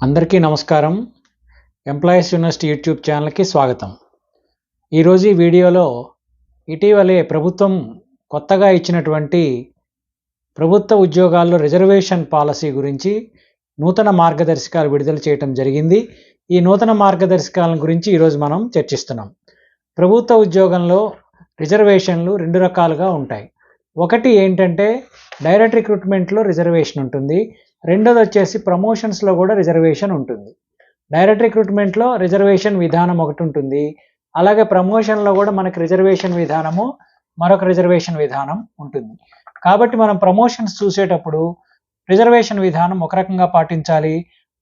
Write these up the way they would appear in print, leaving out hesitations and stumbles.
అందరికీ నమస్కారం. Employees university YouTube ఛానల్కి స్వాగతం. ఈరోజు ఈ వీడియోలో ఇటీవలే ప్రభుత్వం కొత్తగా ఇచ్చినటువంటి ప్రభుత్వ ఉద్యోగాల్లో రిజర్వేషన్ పాలసీ గురించి నూతన మార్గదర్శకాలు విడుదల చేయడం జరిగింది. ఈ నూతన మార్గదర్శకాల గురించి ఈరోజు మనం చర్చిస్తున్నాం. ప్రభుత్వ ఉద్యోగంలో రిజర్వేషన్లు రెండు రకాలుగా ఉంటాయి. ఒకటి ఏంటంటే డైరెక్ట్ రిక్రూట్మెంట్లో రిజర్వేషన్ ఉంటుంది. రెండోది వచ్చేసి ప్రమోషన్స్లో కూడా రిజర్వేషన్ ఉంటుంది. డైరెక్ట్ రిక్రూట్మెంట్లో రిజర్వేషన్ విధానం ఒకటి ఉంటుంది, అలాగే ప్రమోషన్లో కూడా మనకి రిజర్వేషన్ విధానము మరొక రిజర్వేషన్ విధానం ఉంటుంది. కాబట్టి మనం ప్రమోషన్స్ చూసేటప్పుడు రిజర్వేషన్ విధానం ఒక రకంగా పాటించాలి,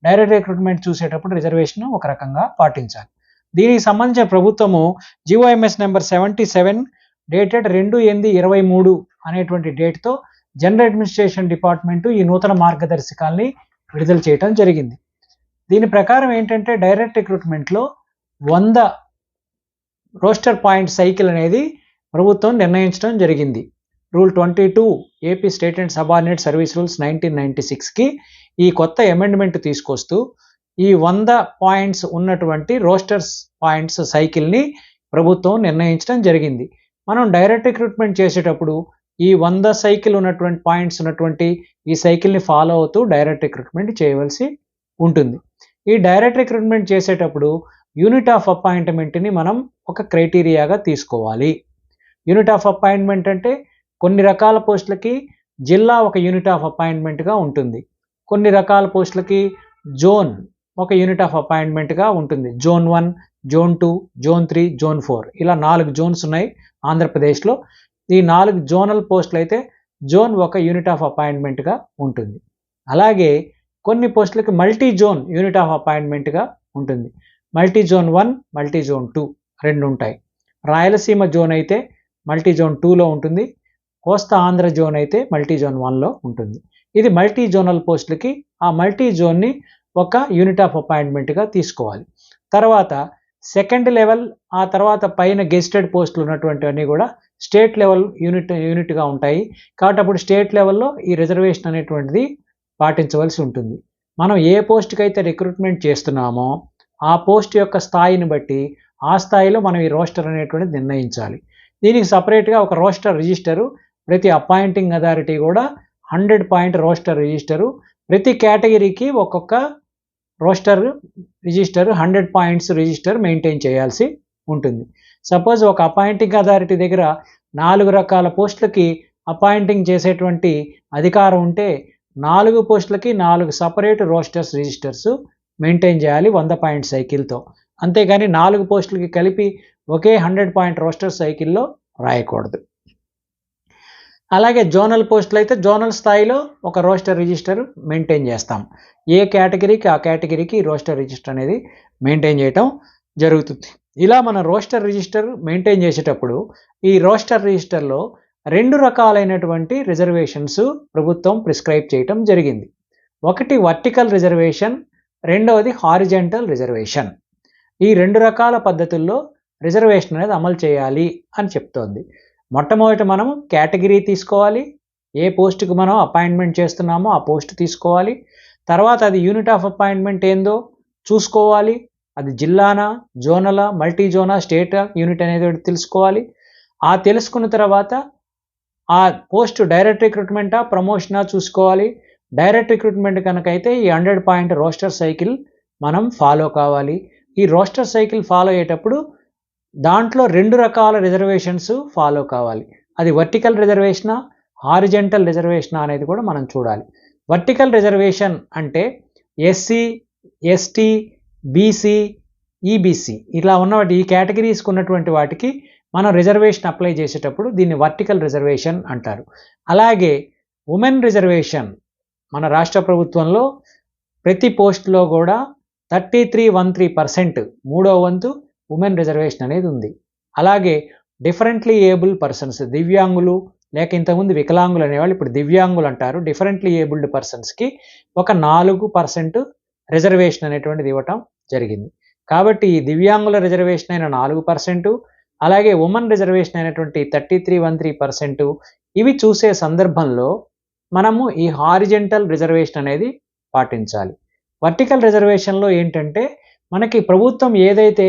డైరెక్ట్ రిక్రూట్మెంట్ చూసేటప్పుడు రిజర్వేషన్ ఒక రకంగా పాటించాలి. దీనికి సంబంధించిన ప్రభుత్వము జిఓఎంఎస్ నెంబర్ 77 డేటెడ్ 2/8/23 అనేటువంటి డేట్తో జనరల్ అడ్మినిస్ట్రేషన్ డిపార్ట్మెంటు ఈ నూతన మార్గదర్శకాల్ని విడుదల చేయడం జరిగింది. దీని ప్రకారం ఏంటంటే డైరెక్ట్ రిక్రూట్మెంట్లో 100 రోస్టర్ పాయింట్ సైకిల్ అనేది ప్రభుత్వం నిర్ణయించడం జరిగింది. Rule 22 AP state and subordinate service rules 1996కి ఈ కొత్త అమెండ్మెంట్ తీసుకొస్తూ ఈ 100 పాయింట్స్ ఉన్నటువంటి రోస్టర్స్ పాయింట్స్ సైకిల్ని ప్రభుత్వం నిర్ణయించడం జరిగింది. మనం డైరెక్ట్ రిక్రూట్మెంట్ చేసేటప్పుడు ఈ 100 సైకిల్ ఉన్నటువంటి పాయింట్స్ ఉన్నటువంటి ఈ సైకిల్ని ఫాలో అవుతూ డైరెక్ట్ రిక్రూట్మెంట్ చేయవలసి ఉంటుంది. ఈ డైరెక్ట్ రిక్రూట్మెంట్ చేసేటప్పుడు యూనిట్ ఆఫ్ అపాయింట్మెంట్ని మనం ఒక క్రైటీరియాగా తీసుకోవాలి. యూనిట్ ఆఫ్ అపాయింట్మెంట్ అంటే కొన్ని రకాల పోస్టులకి జిల్లా ఒక యూనిట్ ఆఫ్ అపాయింట్మెంట్గా ఉంటుంది, కొన్ని రకాల పోస్టులకి జోన్ ఒక యూనిట్ ఆఫ్ అపాయింట్మెంట్గా ఉంటుంది. జోన్ 1, జోన్ 2, జోన్ 3, జోన్ 4 ఇలా 4 జోన్స్ ఉన్నాయి ఆంధ్రప్రదేశ్లో. ఈ 4 జోనల్ పోస్టులు అయితే జోన్ ఒక యూనిట్ ఆఫ్ అపాయింట్మెంట్గా ఉంటుంది. అలాగే కొన్ని పోస్టులకి మల్టీ జోన్ యూనిట్ ఆఫ్ అపాయింట్మెంట్గా ఉంటుంది. మల్టీ జోన్ 1, మల్టీ జోన్ 2 రెండు ఉంటాయి. రాయలసీమ జోన్ అయితే మల్టీ జోన్ 2లో ఉంటుంది, కోస్తా ఆంధ్ర జోన్ అయితే మల్టీ జోన్ 1లో ఉంటుంది. ఇది మల్టీ జోనల్ పోస్టులకి ఆ మల్టీ జోన్ని ఒక యూనిట్ ఆఫ్ అపాయింట్మెంట్గా తీసుకోవాలి. తర్వాత సెకండ్ లెవెల్, ఆ తర్వాత పైన గెస్టెడ్ పోస్టులు ఉన్నటువంటివన్నీ కూడా స్టేట్ లెవెల్ యూనిట్గా ఉంటాయి. కాబట్టి అప్పుడు స్టేట్ లెవెల్లో ఈ రిజర్వేషన్ అనేటువంటిది పాటించవలసి ఉంటుంది. మనం ఏ పోస్ట్కి అయితే రిక్రూట్మెంట్ చేస్తున్నామో ఆ పోస్ట్ యొక్క స్థాయిని బట్టి ఆ స్థాయిలో మనం ఈ రోస్టర్ అనేటువంటిది నిర్ణయించాలి. దీనికి సపరేట్గా ఒక రోస్టర్ రిజిస్టరు, ప్రతి అపాయింటింగ్ అథారిటీ కూడా 100 పాయింట్ రోస్టర్ రిజిస్టరు, ప్రతి కేటగిరీకి ఒక్కొక్క roster register 100 points register maintain చేయాల్సి ఉంటుంది. సపోజ్ ఒక అపాయింటింగ్ అథారిటీ దగ్గర 4 రకాల పోస్టులకి అపాయింటింగ్ చేసేటువంటి అధికారం ఉంటే 4 పోస్టులకి 4 సపరేట్ రోస్టర్స్ రిజిస్టర్స్ మెయింటైన్ చేయాలి 100 పాయింట్ సైకిల్తో. అంతేగాని 4 పోస్టులకి కలిపి ఒకే 100 పాయింట్ రోస్టర్ సైకిల్లో రాయకూడదు. అలాగే జోనల్ పోస్టులు అయితే జోనల్ స్థాయిలో ఒక రోస్టర్ రిజిస్టర్ మెయింటైన్ చేస్తాం. ఏ కేటగిరీకి ఆ కేటగిరీకి రోస్టర్ రిజిస్టర్ అనేది మెయింటైన్ చేయటం జరుగుతుంది. ఇలా మన రోస్టర్ రిజిస్టర్ మెయింటైన్ చేసేటప్పుడు ఈ రోస్టర్ రిజిస్టర్లో 2 రకాలైనటువంటి రిజర్వేషన్స్ ప్రభుత్వం ప్రిస్క్రైబ్ చేయటం జరిగింది. ఒకటి వర్టికల్ రిజర్వేషన్, రెండవది హారిజెంటల్ రిజర్వేషన్. ఈ 2 రకాల పద్ధతుల్లో రిజర్వేషన్ అనేది అమలు చేయాలి అని చెప్తోంది. మొట్టమొదటి మనం కేటగిరీ తీసుకోవాలి, ఏ పోస్టుకి మనం అపాయింట్మెంట్ చేస్తున్నామో ఆ పోస్ట్ తీసుకోవాలి. తర్వాత అది యూనిట్ ఆఫ్ అపాయింట్మెంట్ ఏందో చూసుకోవాలి, అది జిల్లానా, జోనలా, మల్టీ జోనా, స్టేట్ యూనిట్ అనేది తెలుసుకోవాలి. ఆ తెలుసుకున్న తర్వాత ఆ పోస్ట్ డైరెక్ట్ రిక్రూట్మెంటా ప్రమోషనా చూసుకోవాలి. డైరెక్ట్ రిక్రూట్మెంట్ కనుక అయితే ఈ 100 పాయింట్ రోస్టర్ సైకిల్ మనం ఫాలో కావాలి. ఈ రోస్టర్ సైకిల్ ఫాలో అయ్యేటప్పుడు దాంట్లో 2 రకాల రిజర్వేషన్స్ ఫాలో కావాలి. అది వర్టికల్ రిజర్వేషనా, హారిజెంటల్ రిజర్వేషనా అనేది కూడా మనం చూడాలి. వర్టికల్ రిజర్వేషన్ అంటే ఎస్సీ, ఎస్టీ, బీసీ, ఈబీసీ ఇలా ఉన్నవాటి ఈ కేటగిరీస్కి ఉన్నటువంటి వాటికి మనం రిజర్వేషన్ అప్లై చేసేటప్పుడు దీన్ని వర్టికల్ రిజర్వేషన్ అంటారు. అలాగే ఉమెన్ రిజర్వేషన్ మన రాష్ట్ర ప్రభుత్వంలో ప్రతి పోస్టులో కూడా 3313% 3వ వంతు ఉమెన్ రిజర్వేషన్ అనేది ఉంది. అలాగే డిఫరెంట్లీ ఏబుల్ పర్సన్స్, దివ్యాంగులు లేక ఇంతకుముందు వికలాంగులు అనేవాళ్ళు ఇప్పుడు దివ్యాంగులు అంటారు, డిఫరెంట్లీ ఏబుల్డ్ పర్సన్స్కి ఒక 4% రిజర్వేషన్ అనేటువంటిది ఇవ్వటం జరిగింది. కాబట్టి ఈ దివ్యాంగుల రిజర్వేషన్ అయిన 4%, అలాగే ఉమెన్ రిజర్వేషన్ అయినటువంటి 3313% ఇవి చూసే సందర్భంలో మనము ఈ హారిజెంటల్ రిజర్వేషన్ అనేది పాటించాలి. వర్టికల్ రిజర్వేషన్లో ఏంటంటే మనకి ప్రభుత్వం ఏదైతే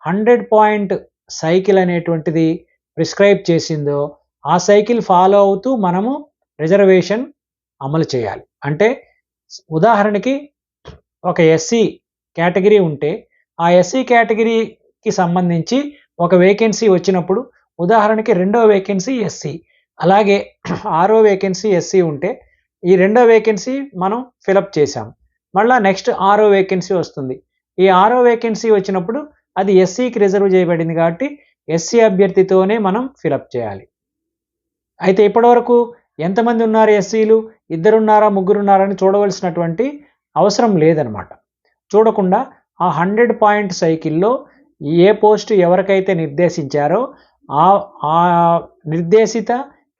100 పాయింట్ సైకిల్ అనేటువంటిది ప్రిస్క్రైబ్ చేసిందో ఆ సైకిల్ ఫాలో అవుతూ మనము రిజర్వేషన్ అమలు చేయాలి. అంటే ఉదాహరణకి ఒక ఎస్సీ కేటగిరీ ఉంటే ఆ ఎస్సీ కేటగిరీకి సంబంధించి ఒక వేకెన్సీ వచ్చినప్పుడు ఉదాహరణకి రెండో వేకెన్సీ ఎస్సీ, అలాగే ఆరో వేకెన్సీ ఎస్సీ ఉంటే ఈ రెండో వేకెన్సీ మనం ఫిలప్ చేసాం, మళ్ళీ నెక్స్ట్ ఆరో వేకెన్సీ వస్తుంది. ఈ ఆరో వేకెన్సీ వచ్చినప్పుడు అది ఎస్సీకి రిజర్వ్ చేయబడింది కాబట్టి ఎస్సీ అభ్యర్థితోనే మనం ఫిలప్ చేయాలి. అయితే ఇప్పటివరకు ఎంతమంది ఉన్నారు ఎస్సీలు, ఇద్దరున్నారా ముగ్గురున్నారా అని చూడవలసినటువంటి అవసరం లేదనమాట. చూడకుండా ఆ 100 పాయింట్ సైకిల్లో ఏ పోస్టు ఎవరికైతే నిర్దేశించారో ఆ నిర్దేశిత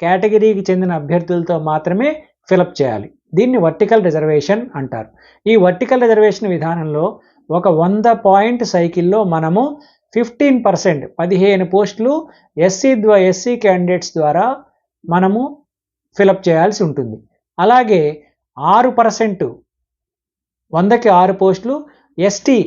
కేటగిరీకి చెందిన అభ్యర్థులతో మాత్రమే ఫిలప్ చేయాలి. దీన్ని వర్టికల్ రిజర్వేషన్ అంటారు. ఈ వర్టికల్ రిజర్వేషన్ విధానంలో ఒక 100 పాయింట్ సైకిల్లో మనము 15% 15 పోస్టులు ఎస్సీ క్యాండిడేట్స్ ద్వారా మనము ఫిలప్ చేయాల్సి ఉంటుంది. అలాగే 6% 100కి 6 పోస్టులు ఎస్టీ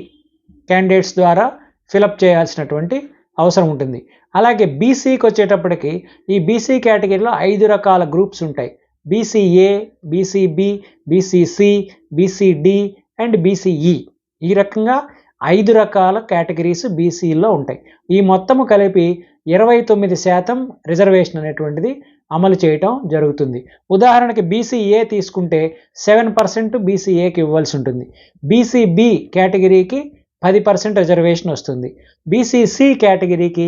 క్యాండిడేట్స్ ద్వారా ఫిలప్ చేయాల్సినటువంటి అవసరం ఉంటుంది. అలాగే బీసీకి వచ్చేటప్పటికి ఈ బీసీ కేటగిరీలో 5 రకాల గ్రూప్స్ ఉంటాయి. BCA, BCB, BCC, BCD and BCE. ఈ రకంగా 5 రకాల కేటగిరీస్ బీసీలో ఉంటాయి. ఈ మొత్తము కలిపి 29% రిజర్వేషన్ అనేటువంటిది అమలు చేయటం జరుగుతుంది. ఉదాహరణకి బీసీఏ తీసుకుంటే 7% బీసీఏకి ఇవ్వాల్సి ఉంటుంది. బీసీబీ కేటగిరీకి 10% రిజర్వేషన్ వస్తుంది. బీసీసీ కేటగిరీకి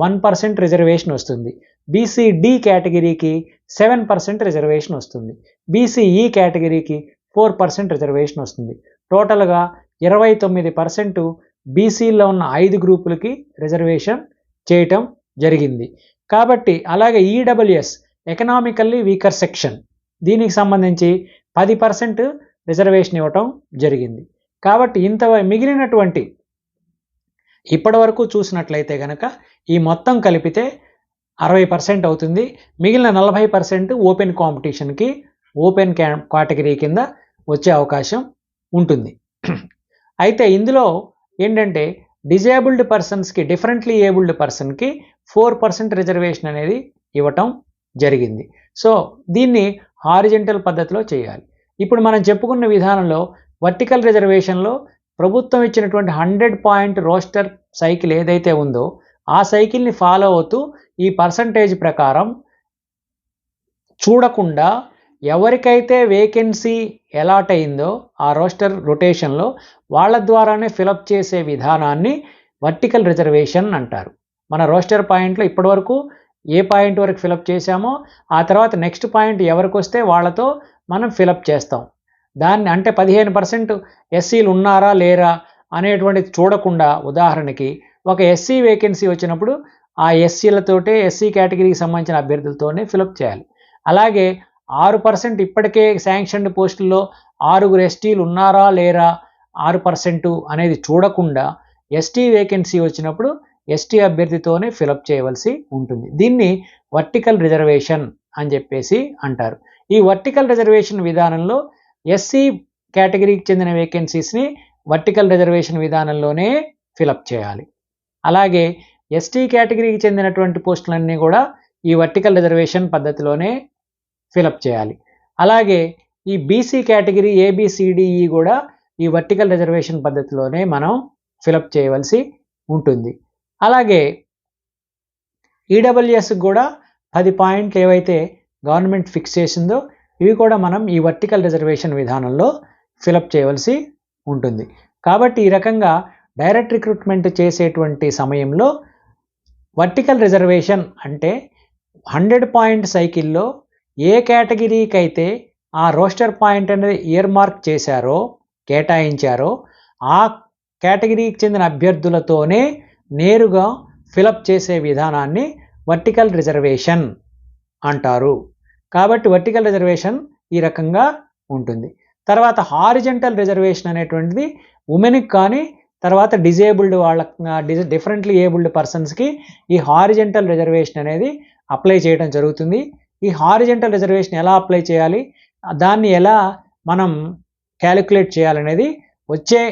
1% రిజర్వేషన్ వస్తుంది. బీసీడి కేటగిరీకి 7% రిజర్వేషన్ వస్తుంది. బీసీఈ కేటగిరీకి 4% రిజర్వేషన్ వస్తుంది. టోటల్గా 29% బీసీలో ఉన్న 5 గ్రూపులకి రిజర్వేషన్ చేయటం జరిగింది. కాబట్టి అలాగే ఈడబ్ల్యూఎస్ ఎకనామికల్లీ వీకర్ సెక్షన్, దీనికి సంబంధించి 10% రిజర్వేషన్ ఇవ్వటం జరిగింది. కాబట్టి ఇంత మిగిలినటువంటి ఇప్పటి వరకు చూసినట్లయితే కనుక ఈ మొత్తం కలిపితే 60% అవుతుంది. మిగిలిన 40% ఓపెన్ కాంపిటీషన్కి ఓపెన్ కేటగిరీ కింద వచ్చే అవకాశం ఉంటుంది. అయితే ఇందులో ఏంటంటే డిజేబుల్డ్ పర్సన్స్కి, డిఫరెంట్లీ ఏబుల్డ్ పర్సన్కి 4% రిజర్వేషన్ అనేది ఇవ్వటం జరిగింది. సో దీన్ని హారిజెంటల్ పద్ధతిలో చేయాలి. ఇప్పుడు మనం చెప్పుకున్న విధానంలో వర్టికల్ రిజర్వేషన్లో ప్రభుత్వం ఇచ్చినటువంటి 100 పాయింట్ రోస్టర్ సైకిల్ ఏదైతే ఉందో ఆ సైకిల్ని ఫాలో అవుతూ ఈ పర్సంటేజ్ ప్రకారం చూడకుండా ఎవరికైతే వేకెన్సీ అలాట్ అయిందో ఆ రోస్టర్ రొటేషన్లో వాళ్ళ ద్వారానే ఫిలప్ చేసే విధానాన్ని వర్టికల్ రిజర్వేషన్ అంటారు. మన రోస్టర్ పాయింట్లో ఇప్పటివరకు ఏ పాయింట్ వరకు ఫిలప్ చేశామో ఆ తర్వాత నెక్స్ట్ పాయింట్ ఎవరికి వస్తే వాళ్ళతో మనం ఫిలప్ చేస్తాం. దాన్ని అంటే 15% ఎస్సీలు ఉన్నారా లేరా అనేటువంటిది చూడకుండా ఉదాహరణకి ఒక ఎస్సీ వేకెన్సీ వచ్చినప్పుడు ఆ ఎస్సీలతోటే ఎస్సీ కేటగిరీకి సంబంధించిన అభ్యర్థులతోనే ఫిలప్ చేయాలి. అలాగే 6% ఇప్పటికే శాంక్షన్డ్ పోస్టుల్లో 6 ఎస్టీలు ఉన్నారా లేరా 6% అనేది చూడకుండా ఎస్టీ వేకెన్సీ వచ్చినప్పుడు ఎస్టీ అభ్యర్థితోనే ఫిలప్ చేయవలసి ఉంటుంది. దీన్ని వర్టికల్ రిజర్వేషన్ అని చెప్పేసి అంటారు. ఈ వర్టికల్ రిజర్వేషన్ విధానంలో ఎస్సీ కేటగిరీకి చెందిన వేకెన్సీస్ని వర్టికల్ రిజర్వేషన్ విధానంలోనే ఫిలప్ చేయాలి. అలాగే ఎస్టీ కేటగిరీకి చెందినటువంటి పోస్టులన్నీ కూడా ఈ వర్టికల్ రిజర్వేషన్ పద్ధతిలోనే ఫిలప్ చేయాలి. అలాగే ఈ బీసీ కేటగిరీ ఏబిసిడిఈ కూడా ఈ వర్టికల్ రిజర్వేషన్ పద్ధతిలోనే మనం ఫిలప్ చేయవలసి ఉంటుంది. అలాగే ఈడబ్ల్యూఎస్ కూడా 10 పాయింట్లు ఏవైతే గవర్నమెంట్ ఫిక్స్ చేసిందో ఇవి కూడా మనం ఈ వర్టికల్ రిజర్వేషన్ విధానంలో ఫిలప్ చేయవలసి ఉంటుంది. కాబట్టి ఈ రకంగా డైరెక్ట్ రిక్రూట్మెంట్ చేసేటువంటి సమయంలో వర్టికల్ రిజర్వేషన్ అంటే 100 పాయింట్ సైకిల్లో ఏ కేటగిరీకి అయితే ఆ రోస్టర్ పాయింట్ అనేది ఇయర్ మార్క్ చేశారో కేటాయించారో ఆ కేటగిరీకి చెందిన అభ్యర్థులతోనే నేరుగా ఫిలప్ చేసే విధానాన్ని వర్టికల్ రిజర్వేషన్ అంటారు. కాబట్టి వర్టికల్ రిజర్వేషన్ ఈ రకంగా ఉంటుంది. తర్వాత హారిజెంటల్ రిజర్వేషన్ అనేటువంటిది ఉమెన్కి కానీ తర్వాత డిజేబుల్డ్ వాళ్ళ డిఫరెంట్లీ ఏబుల్డ్ పర్సన్స్కి ఈ హారిజెంటల్ రిజర్వేషన్ అనేది అప్లై చేయడం జరుగుతుంది. ఈ హారిజెంటల్ రిజర్వేషన్ ఎలా అప్లై చేయాలి, దాన్ని ఎలా మనం క్యాలిక్యులేట్ చేయాలనేది వచ్చే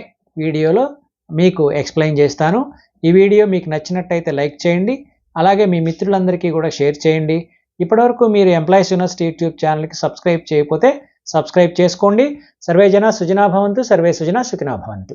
వీడియోలో మీకు ఎక్స్ప్లెయిన్ చేస్తాను. ఈ వీడియో మీకు నచ్చినట్టయితే లైక్ చేయండి, అలాగే మీ మిత్రులందరికీ కూడా షేర్ చేయండి. ఇప్పటివరకు మీరు ఎంప్లాయీస్ యూనివర్సిటీ యూట్యూబ్ ఛానల్కి సబ్స్క్రైబ్ చేయకపోతే సబ్స్క్రైబ్ చేసుకోండి. సర్వే జన సుజనా భవంతు, సర్వే సుజనా సుఖినో భవంతు.